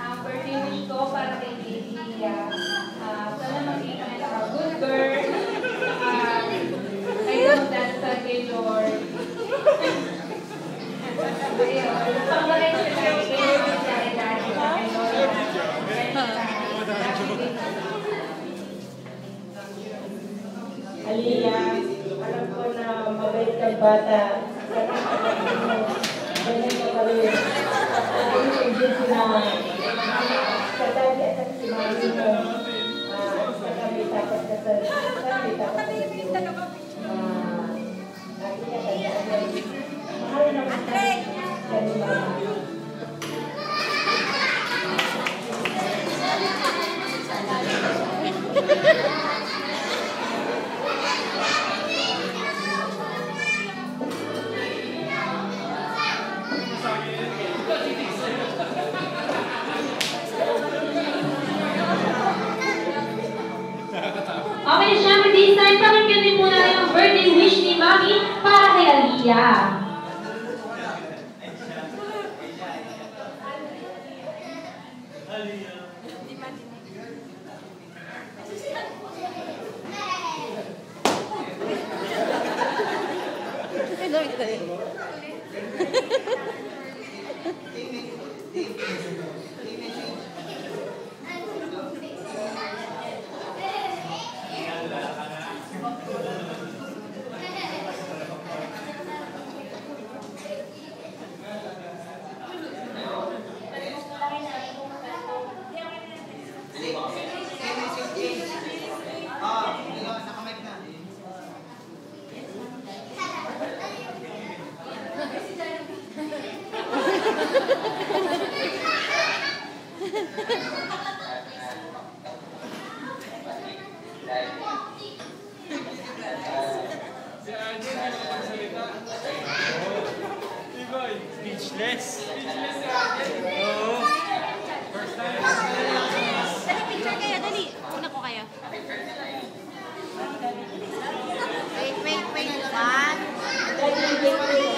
Ang birthday wish ko para kay Lydia. Sana maging good girl. Kayo magdasal kay Lord. Pag-marin sila kay Lord. Aliyah, alam ko na mabait kang bata. Ganyan ka pa rin. At din sila sa dati at si mami mo. Sa kami tapos ka sa kami tapos ka sa Diyos. Mahal naman ka sa ni mama. Okay, syempre this time, pakinggan din muna natin ang birthday wish ni Mami para kay Aliyah. Speechless. Dali, picture kayo, dali. Una ko kayo. Wait. One.